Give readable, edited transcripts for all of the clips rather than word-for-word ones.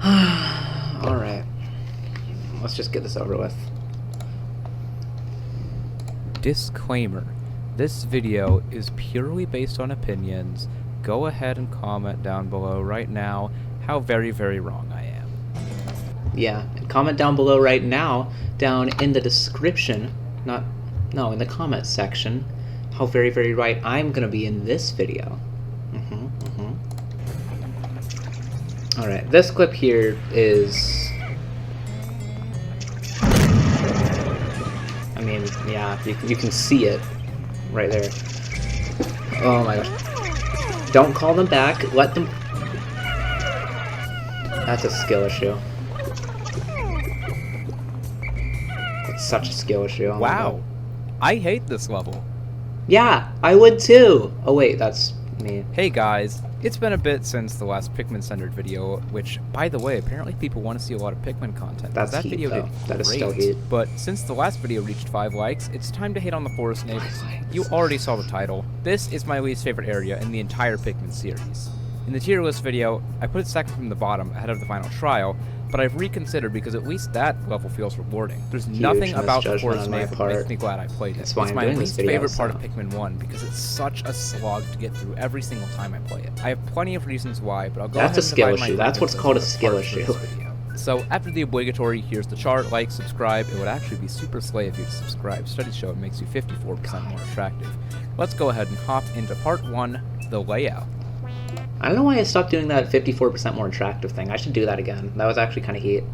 Alright. Let's just get this over with. Disclaimer. This video is purely based on opinions. Go ahead and comment down below right now how very, very wrong I am. Yeah, and comment down below right now, down in the description, in the comment section, how very, very right I'm gonna be in this video. Alright, this clip here is... I mean, yeah, you can see it right there. Oh my gosh. Don't call them back, let them... That's a skill issue. It's such a skill issue. Oh wow, I hate this level. Yeah, I would too! Oh wait, that's me. Hey guys, it's been a bit since the last Pikmin-centered video, which, by the way, apparently people want to see a lot of Pikmin content. That's that heat, video though. did That is great, still heat. But since the last video reached 5 likes, it's time to hate on the Forest Navel. You already saw the title. This is my least favorite area in the entire Pikmin series. In the tier list video, I put it second from the bottom ahead of the final trial, but I've reconsidered because at least that level feels rewarding. There's nothing about the Forest Navel that makes me glad I played it. That's why it's I'm my doing least this video, favorite part so. of Pikmin 1 because it's such a slog to get through every single time I play it. I have plenty of reasons why, but I'll go ahead and divide my That's a skill issue. That's what's called a skill issue. So after the obligatory, here's the chart, like, subscribe. It would actually be super slay of you to subscribe. Studies show it makes you 54% more attractive. Let's go ahead and hop into part 1, the layout. I don't know why I stopped doing that 54% more attractive thing. I should do that again. That was actually kind of heat.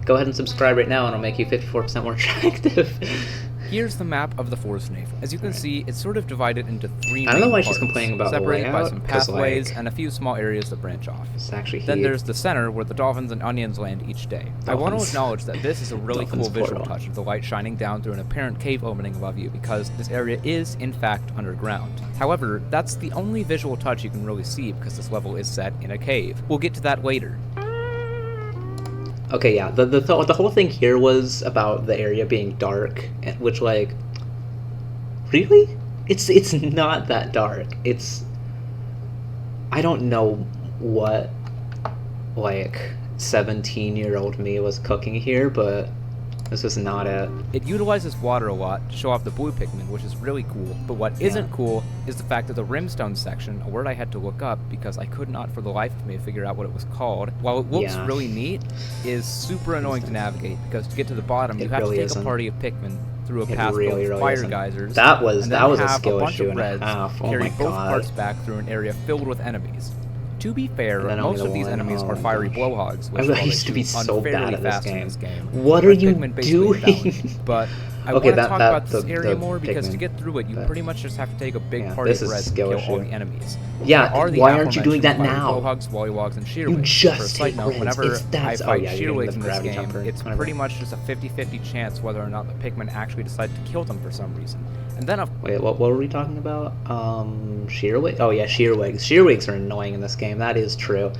Go ahead and subscribe right now and it'll make you 54% more attractive. Here's the map of the Forest Navel. As you can see, it's sort of divided into 3 I don't know why main she's parts, complaining about the separated by layout, some 'cause, pathways like, and a few small areas that branch off. It's actually heat. Then there's the center where the dolphins and onions land each day. I want to Dolphins. acknowledge that this is a really Dolphins cool visual plural. touch of the light shining down through an apparent cave opening above you because this area is, in fact, underground. However, that's the only visual touch you can really see because this level is set in a cave. We'll get to that later. Okay, yeah, the whole thing here was about the area being dark, which, like, really? It's not that dark. It's... I don't know what, like, 17-year-old me was cooking here, but this was not it. It utilizes water a lot to show off the blue Pikmin, which is really cool, but what isn't cool is the fact that the rimstone section, a word I had to look up because I could not for the life of me figure out what it was called, while it looks really neat, is super annoying to navigate because to get to the bottom you have to take a party of Pikmin through a path filled with fire geysers, That was and then a have skill a bunch issue of and a reds half. Oh carry my both God. parts back through an area filled with enemies. To be fair, And then most only of these one. enemies Oh are my fiery gosh. blowhogs, which I while they used to be shoot so unfairly bad at this fast in game. this game. What are you Pikmin basically doing? invalid. But I Okay, want to talk about this the area more because to Pikmin. get through it, you pretty much just have to take a big party this of is reds and skill kill all issue. the enemies. Yeah, There are the why aren't you doing that aforementioned now? fiery blowhogs, wollywogs, and You shearwigs. just For a side take note, reds. whenever It's that- I fight you're getting shearwigs the in this gravity game, jumper, it's whatever. pretty much just a 50-50 chance whether or not the Pikmin actually decide to kill them for some reason. And then Wait, what were we talking about? Shearwig? Oh yeah, shearwigs. Shearwigs are annoying in this game, that is true.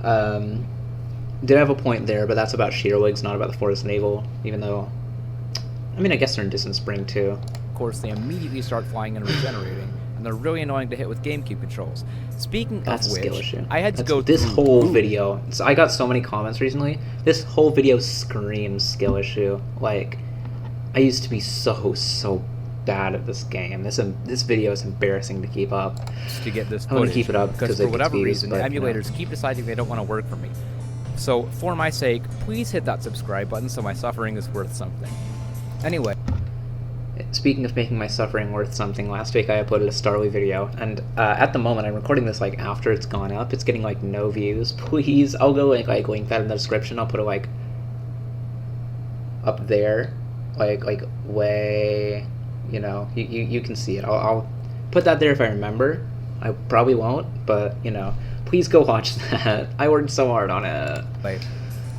Did have a point there, but that's about shearwigs, not about the Forest Navel, even though... I mean, I guess they're in Distant Spring, too. of course, they immediately start flying and regenerating, and they're really annoying to hit with GameCube controls. Speaking That's of a skill which, issue. I had to go This through whole Ooh. video... So I got so many comments recently. This whole video screams skill issue. Like, I used to be so bad at this game. This video is embarrassing to keep up. Just to get this I'm gonna footage, keep it up because because for it gets whatever views, reason, but, you know. emulators keep deciding they don't want to work for me. So, for my sake, please hit that subscribe button so my suffering is worth something. Anyway, Speaking of making my suffering worth something, last week I uploaded a Starly video, and at the moment I'm recording this like after it's gone up. It's getting like no views. Please, I'll go like link that in the description. I'll put it like up there, like way, you know, you can see it. I'll put that there if I remember. I probably won't, but you know, please go watch that. I worked so hard on it.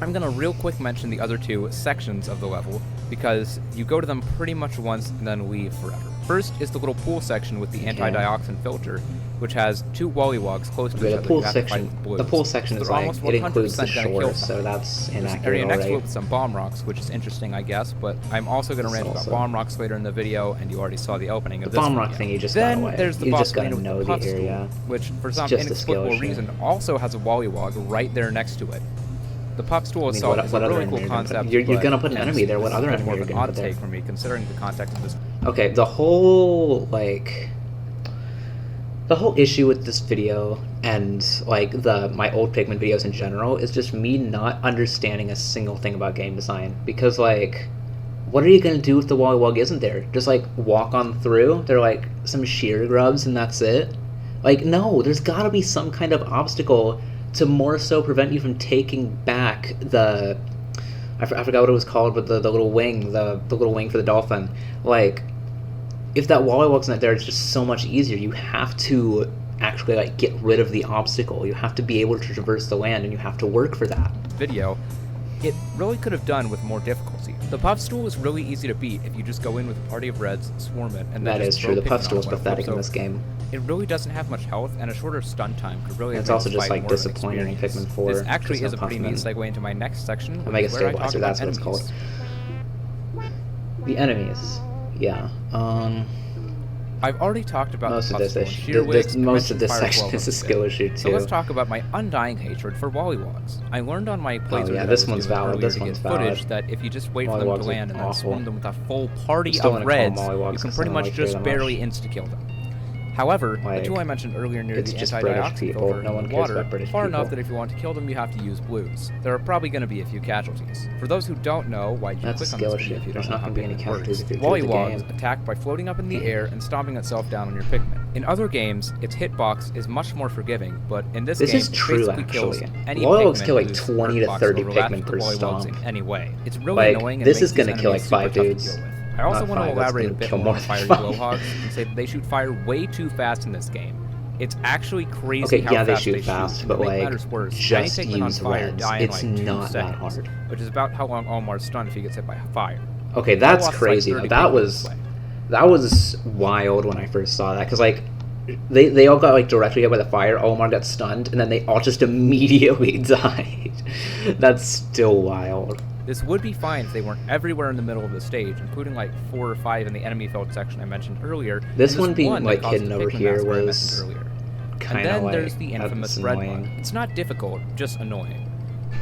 I'm gonna real quick mention the other two sections of the level, because you go to them pretty much once and then leave forever. First is the little pool section with the anti-dioxin filter, which has 2 Wollywogs close to each other. The pool section is like, it includes the shore, so that's inaccurate. There's an area next to it with some bomb rocks, which is interesting, I guess, but I'm also going to rant about bomb rocks later in the video, and you already saw the opening of this bomb rock thing you just got away. Then there's the boss arena with the puff stool, which for some inexplicable reason also has a Wollywog right there next to it. The puff stool itself is a really cool concept. You're going to put an enemy there. What other enemy are you going to put there? Odd take for me, considering the context of this. Okay, the whole issue with this video and like my old Pikmin videos in general is just me not understanding a single thing about game design. Because like, what are you gonna do if the Wollywog isn't there? Just like walk on through? They're like some shear grubs and that's it? Like, no, there's gotta be some kind of obstacle to more so prevent you from taking back the I forgot what it was called, but the little wing, the little wing for the dolphin. Like, if that Wollywog's not there, it's just so much easier. You have to actually like get rid of the obstacle. You have to be able to traverse the land, and you have to work for that. Video, it really could have done with more difficulty. The puff stool is really easy to beat if you just go in with a party of reds, swarm it, and then that is true. The puff stool is pathetic in this game. It really doesn't have much health, and a shorter stun time could really. It's also just like disappointing in Pikmin 4. This actually is a pretty neat segue into my next section. Omega Stabilizer, that's what it's called. The enemies. Yeah. I've already talked about most of this section is a skill issue too. So let's talk about my undying hatred for Wollywogs. I learned on my playthrough yeah, this one's valid. This one's valid. Footage that if you just wait for them to land and then swarm them with a full party of reds, you can pretty much just barely insta-kill them. However, the two I mentioned earlier near the anti-dioxin filter in the water, far enough that if you want to kill them, you have to use blues. There are probably going to be a few casualties. For those who don't know, why'd you click on this video if you don't know how Pikmin works? Wollywogs attack by floating up in the air and stomping itself down on your Pikmin. In other games, its hitbox is much more forgiving, but in this game, is true, it basically kills any Wollywogs Pikmin kill like 20 to 30 Pikmin per stomp. In any way. It's really annoying and this makes is going to kill like 5 dudes. I also want to elaborate a bit more on fiery blowhogs and say that they shoot fire way too fast in this game. It's actually crazy how fast they shoot, but like, worse, just use reds. It's like not that hard. Which is about how long Olmar's stunned if he gets hit by fire. Okay, that's crazy. Like that was wild when I first saw that, because like they all got like directly hit by the fire. Olmar got stunned, and then they all just immediately died. That's still wild. This would be fine if they weren't everywhere in the middle of the stage, including like 4 or 5 in the enemy filled section I mentioned earlier. This one being like hidden over here was kind of then there's the infamous red one. It's not difficult, just annoying.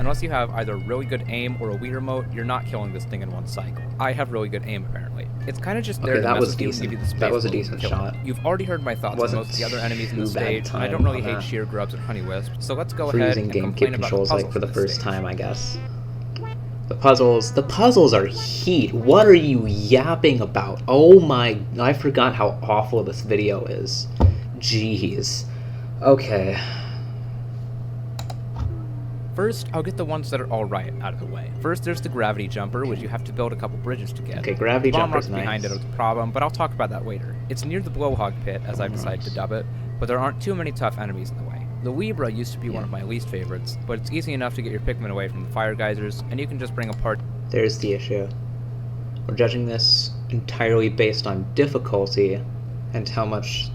Unless you have either really good aim or a Wii remote, you're not killing this thing in one cycle. I have really good aim, apparently. It's kind of just there to mess with you and give you the space. That was a decent shot. You've already heard my thoughts on most of the other enemies in the stage, and I don't really hate sheer grubs and honey wisps, so let's go ahead and complain about the puzzles like for the first time, I guess. The puzzles are heat. What are you yapping about? Oh my, I forgot how awful this video is. Jeez. Okay. First, I'll get the ones that are alright out of the way. First, there's the gravity jumper, which you have to build a couple bridges to get. Okay, gravity jumper's nice. Behind it is a problem, but I'll talk about that later. It's near the blowhog pit, as I've decided to dub it, but there aren't too many tough enemies in the way. The Libra used to be one of my least favorites, but it's easy enough to get your Pikmin away from the fire geysers, and you can just bring apart. There's the issue. We're judging this entirely based on difficulty and how much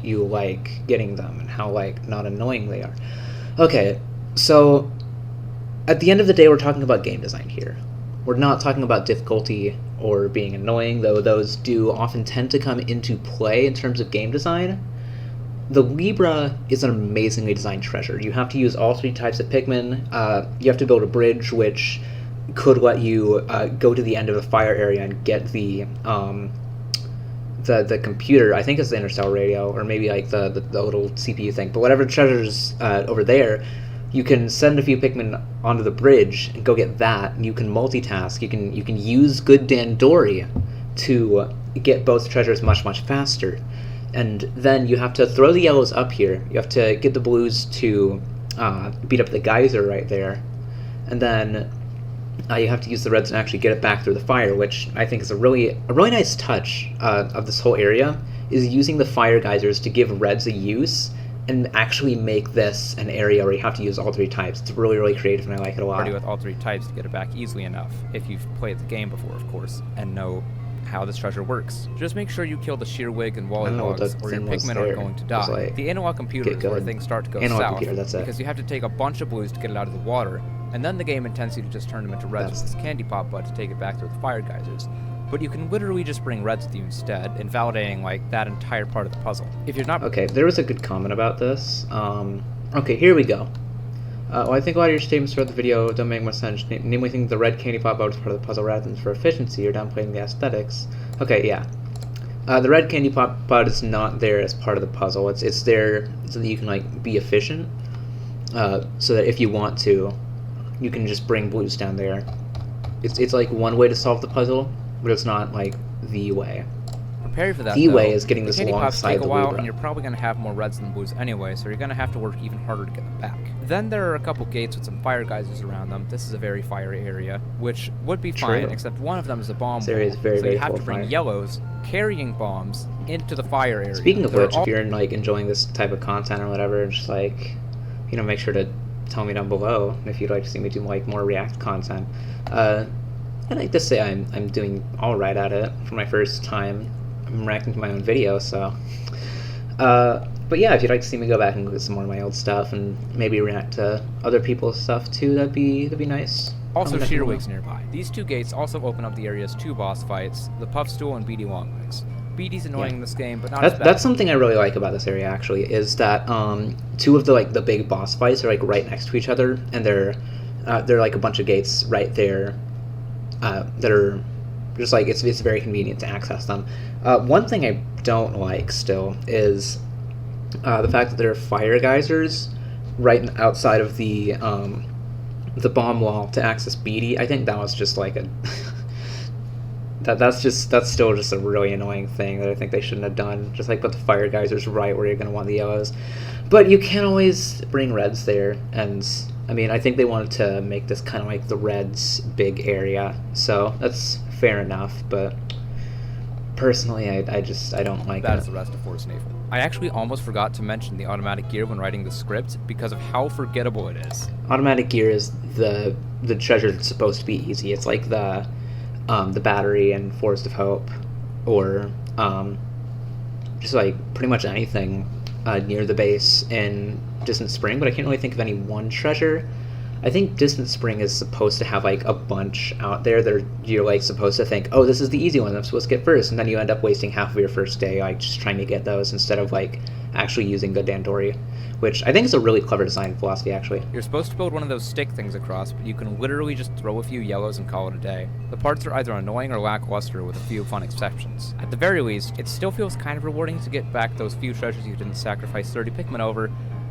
you like getting them and how like not annoying they are. Okay, so at the end of the day, we're talking about game design here. We're not talking about difficulty or being annoying, though those do often tend to come into play in terms of game design. The Libra is an amazingly designed treasure. You have to use all 3 types of Pikmin. You have to build a bridge, which could let you go to the end of the fire area and get the computer. I think it's the interstellar radio, or maybe like the little CPU thing. But whatever treasure's over there, you can send a few Pikmin onto the bridge and go get that. And you can multitask. You can use good Dandori to get both treasures much faster. And then you have to throw the yellows up here. You have to get the blues to beat up the geyser right there. And then you have to use the reds and actually get it back through the fire, which I think is a really nice touch of this whole area, is using the fire geysers to give reds a use and actually make this an area where you have to use all 3 types. It's really creative, and I like it a lot. With all 3 types to get it back easily enough, if you've played the game before, of course, and know how this treasure works. Just make sure you kill the shearwig and I don't know what wallywogs, the or your thing was Pikmin there. are going to It was die. like, The analog computer get is where good. things start to go Analog south, computer, that's it. because you have to take a bunch of blues to get it out of the water, and then the game intends you to just turn them into reds with this candy pop bud to take it back to the fire geysers. But you can literally just bring reds with you instead, invalidating like that entire part of the puzzle. If you're not Okay, there was a good comment about this. Okay, here we go. Well, I think a lot of your statements throughout the video don't make much sense. Namely, think the red candy pop out is part of the puzzle rather than for efficiency or downplaying the aesthetics. Okay, yeah. The red candy pop bud is not there as part of the puzzle. It's there so that you can like be efficient. So that if you want to, you can just bring blues down there. It's like one way to solve the puzzle, but it's not like the way. Prepare for that. The though. way is getting The this candy pops alongside take a the while, blue and you're probably going to have more reds than blues anyway, so you're going to have to work even harder to get them back. Then there are a couple gates with some fire geysers around them. This is a very fiery area, which would be fine, True. except one of them is a bomb This area wall, is very, so very you have full to of bring fire. yellows carrying bombs into the fire area. Speaking of There are which, if you're like enjoying this type of content or whatever, just like, you know, make sure to tell me down below if you'd like to see me do like more React content. I'd like to say I'm doing all right at it for my first time. I'm reacting to my own video, so. But yeah, if you'd like to see me go back and look at some more of my old stuff and maybe react to other people's stuff too, that'd be nice. Also, Comment down below. shearwigs nearby. These two gates also open up the area's two boss fights, the Puffstool and Beady Longlegs. Beady's annoying in this game, but not as bad. That's something I really like about this area actually, is that two of the like the big boss fights are like right next to each other, and they're like a bunch of gates right there that are just like it's very convenient to access them. One thing I don't like still is the fact that there are fire geysers right outside of the bomb wall to access Beady. I think that was just like a that's still just a really annoying thing that I think they shouldn't have done. Just like put the fire geysers right where you're gonna want the yellows, but you can always bring reds there. And I mean, I think they wanted to make this kind of like the reds big area, so that's fair enough. But personally, I don't like That it. is the rest of Force Navel. I actually almost forgot to mention the automatic gear when writing the script because of how forgettable it is. Automatic gear is the treasure that's supposed to be easy. It's like the battery and Forest of Hope, or just like pretty much anything near the base in Distant Spring, but I can't really think of any one treasure. I think Distant Spring is supposed to have like a bunch out there that you're like supposed to think, oh, this is the easy one I'm supposed to get first, and then you end up wasting half of your first day like just trying to get those instead of like actually using good Dandori, which I think is a really clever design philosophy actually. You're supposed to build one of those stick things across, but you can literally just throw a few yellows and call it a day. The parts are either annoying or lackluster with a few fun exceptions. At the very least, it still feels kind of rewarding to get back those few treasures you didn't sacrifice 30 Pikmin over,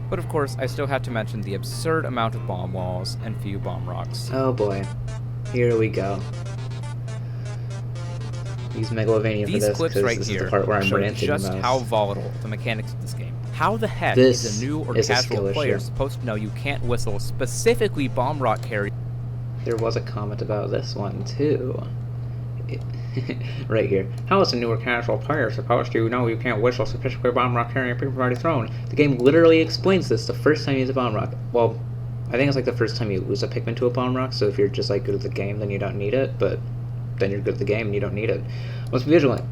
but of course, I still had to mention the absurd amount of bomb walls and few bomb rocks. Oh boy, here we go. Use Megalovania for These this clips because right this is here the part where I'm show ranting the just most. how volatile the mechanics of this game. How the heck This is a new or is a skill casual player issue. supposed to know you can't whistle specifically bomb rock carry? There was a comment about this one too. Right here. How is a newer casual player supposed to know you can't whistle specifically bomb rock carrying a Pikmin already thrown? The game literally explains this the first time you use a bomb rock. Well, I think it's like the first time you lose a Pikmin to a bomb rock, so if you're just like good at the game, then you don't need it, but then you're good at the game and you don't need it. Must be vigilant.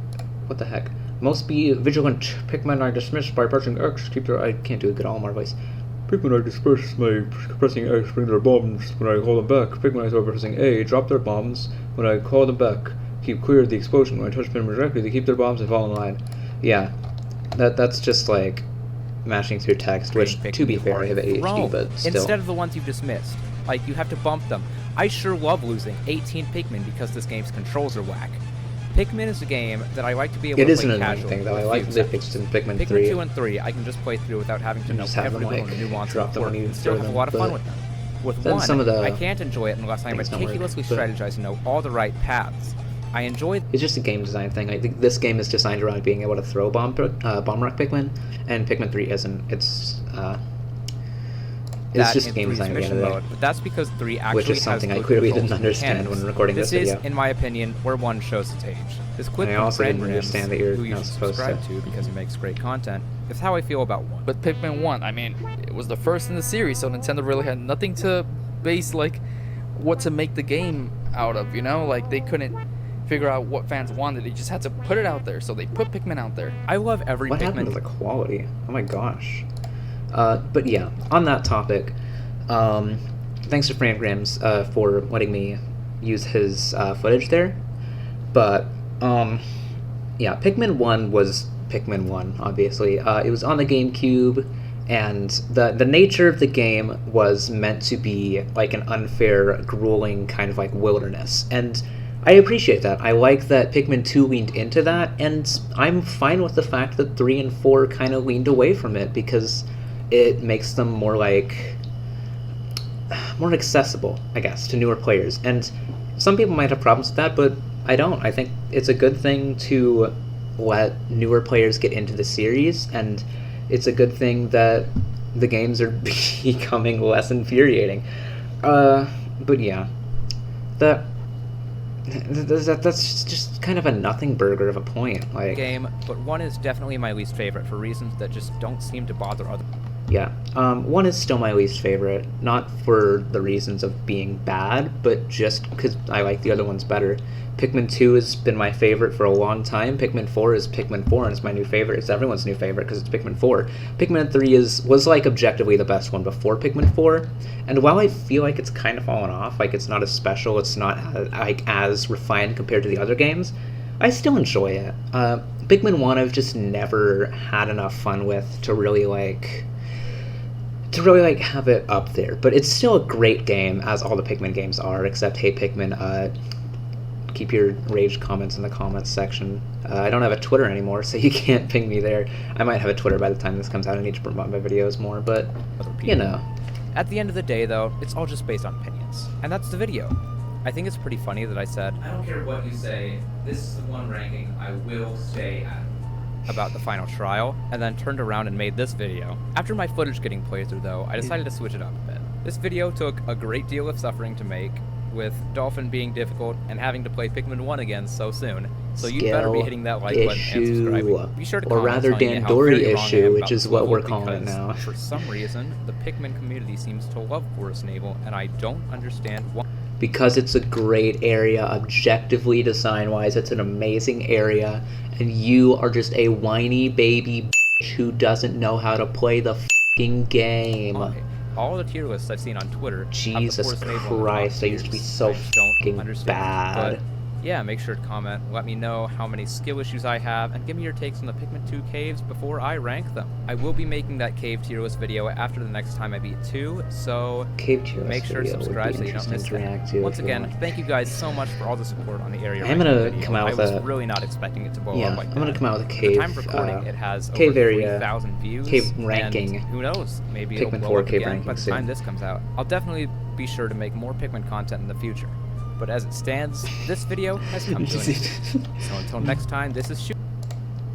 What the heck? Most be vigilant. Pikmin are dismissed by pressing X. Keep their... I can't do a good Almar voice. Pikmin are dispersed by pressing X, bring their bombs when I call them back. Pikmin are pressing A, drop their bombs when I call them back. Keep clear of the explosion. When I touch them directly, they keep their bombs and fall in line. Yeah, that's just like mashing through text, which, to be fair, I have ADHD, but still. Instead of the ones you've dismissed. Like, you have to bump them. I sure love losing 18 Pikmin because this game's controls are whack. Pikmin is a game that I like to be able to play casually. It is an annoying thing, though. I like the fixed in Pikmin 3. Pikmin 2 and 3, I can just play through without having to know just have every them, little like, nuance drop of them the when work you and still throw have a them, lot of fun but with them. With then one, some of the I can't enjoy it unless I things don't work, meticulously but strategize and know all the right paths. I enjoy... It's just a game design thing. I think this game is designed around being able to throw bomb rock Pikmin, and Pikmin 3 isn't. It's just game design at the end of the day. But that's because 3 actually Which is has something I good clearly controls didn't and understand mechanics. when recording this This video. is, in my opinion, where 1 shows its age. This clip I from also Fran didn't Rims, understand that you're who you not should supposed subscribe to. to because he makes great content, is how I feel about 1. But Pikmin 1, I mean, it was the first in the series, so Nintendo really had nothing to base, like, what to make the game out of, you know? Like, they couldn't figure out what fans wanted. They just had to put it out there, so they put Pikmin out there. I love every What Pikmin. happened to the quality? Oh my gosh. But yeah, on that topic, thanks to Frangrams for letting me use his footage there. But yeah, Pikmin 1 was Pikmin 1, obviously. It was on the GameCube, and the nature of the game was meant to be like an unfair, grueling kind of like wilderness. And I appreciate that. I like that Pikmin 2 leaned into that, and I'm fine with the fact that 3 and 4 kind of leaned away from it, because it makes them more accessible, I guess, to newer players. And some people might have problems with that, but I don't. I think it's a good thing to let newer players get into the series, and it's a good thing that the games are becoming less infuriating. But yeah, that's just kind of a nothing burger of a point. Like, game, but 1 is definitely my least favorite for reasons that just don't seem to bother other. yeah, 1 is still my least favorite, not for the reasons of being bad, but just because I like the other ones better. Pikmin 2 has been my favorite for a long time. Pikmin 4 is Pikmin 4, and it's my new favorite. It's everyone's new favorite because it's Pikmin 4. Pikmin 3 was like objectively the best one before Pikmin 4, and while I feel like it's kind of fallen off, like it's not as special, it's not like as refined compared to the other games, I still enjoy it. Pikmin 1 I've just never had enough fun with to really have it up there, but it's still a great game, as all the Pikmin games are, except Hey Pikmin, keep your rage comments in the comments section. I don't have a Twitter anymore, so you can't ping me there. I might have a Twitter by the time this comes out. I need to promote my videos more, but, you know. At the end of the day, though, it's all just based on opinions. And that's the video. I think it's pretty funny that I said, I don't care what you say, this is the one ranking I will stay at, about the final trial, and then turned around and made this video. After my footage getting played through, though, I decided to switch it up a bit. This video took a great deal of suffering to make, with Dolphin being difficult and having to play Pikmin 1 again so soon. So you better be hitting that like button and subscribing. Be sure to comment, or rather Dandori issue, which is what we're calling it now. For some reason, the Pikmin community seems to love Forest Navel, and I don't understand why. Because it's a great area, objectively design-wise, it's an amazing area, and you are just a whiny baby bitch who doesn't know how to play the f***ing game. Okay. All the tier lists I've seen on Twitter. Jesus Christ, I used to be so f***ing bad. But yeah, make sure to comment, let me know how many skill issues I have, and give me your takes on the Pikmin 2 caves before I rank them. I will be making that cave tier list video after the next time I beat 2, so make sure to subscribe so you don't miss that. Once again, thank you guys so much for all the support on the area I'm gonna come out with I was really not expecting it to blow up like that. I'm gonna come out with a cave, At the time of recording, it has cave over area, 3,000 views, cave ranking, and who knows, maybe it'll Pikmin blow 4 up cave again ranking by the time this comes out. I'll definitely be sure to make more Pikmin content in the future. But as it stands, this video has come to an end. So until next time, this is Shoot.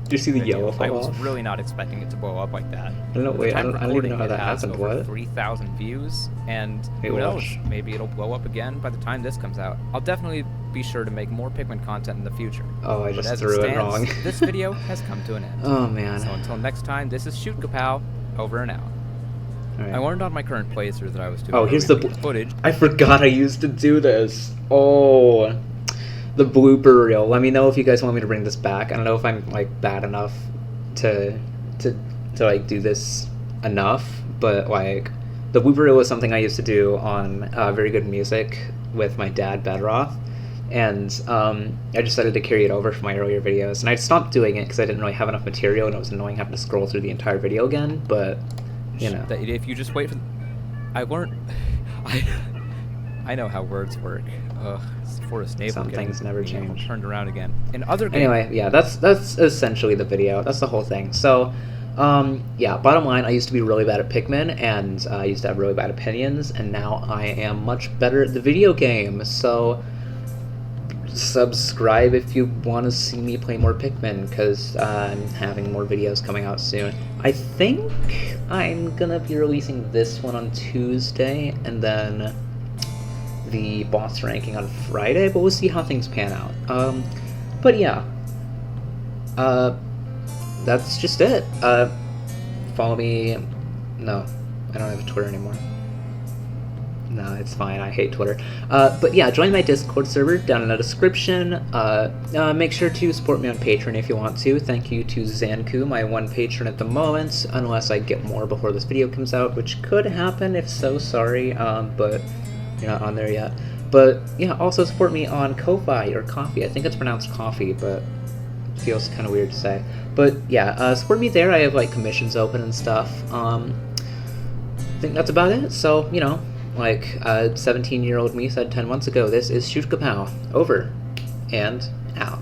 Did you see the yellow fall I was off? really not expecting it to blow up like that. I don't know, wait, I don't even know how that happened. Over what? 3,000 views, and who knows, maybe it'll blow up again by the time this comes out. I'll definitely be sure to make more Pikmin content in the future. Oh, I just threw it wrong. This video has come to an end. Oh, man. So until next time, this is Shoot Kapow, over and out. Right. I learned on my current playthrough that I was doing. Oh, here's the footage. I forgot I used to do this. Oh, the blooper reel. Let me know if you guys want me to bring this back. I don't know if I'm like bad enough to like do this enough, but like the blooper reel was something I used to do on Very Good Music with my dad, Bedroth, and I decided to carry it over from my earlier videos, and I stopped doing it because I didn't really have enough material, and it was annoying having to scroll through the entire video again. But you know, that if you just wait for, I learned, I know how words work. Forest Navel. Some things never change. Turned around again. In other games. Anyway, yeah, that's essentially the video. That's the whole thing. So, yeah, bottom line, I used to be really bad at Pikmin, and I used to have really bad opinions, and now I am much better at the video game. So, subscribe if you want to see me play more Pikmin, because I'm having more videos coming out soon. I think I'm gonna be releasing this one on Tuesday, and then the boss ranking on Friday, but we'll see how things pan out. But yeah, that's just it. Follow me. No, I don't have a Twitter anymore. No, it's fine. I hate Twitter. But yeah, join my Discord server down in the description. Make sure to support me on Patreon if you want to. Thank you to Zanku, my one patron at the moment, unless I get more before this video comes out, which could happen. If so, sorry, but you're not on there yet. But yeah, also support me on Ko-Fi or Coffee. I think it's pronounced coffee, but it feels kind of weird to say. But yeah, support me there. I have like commissions open and stuff. I think that's about it. So, you know, like 17-year-old me said 10 months ago, this is Shoot Kapow. Over and out.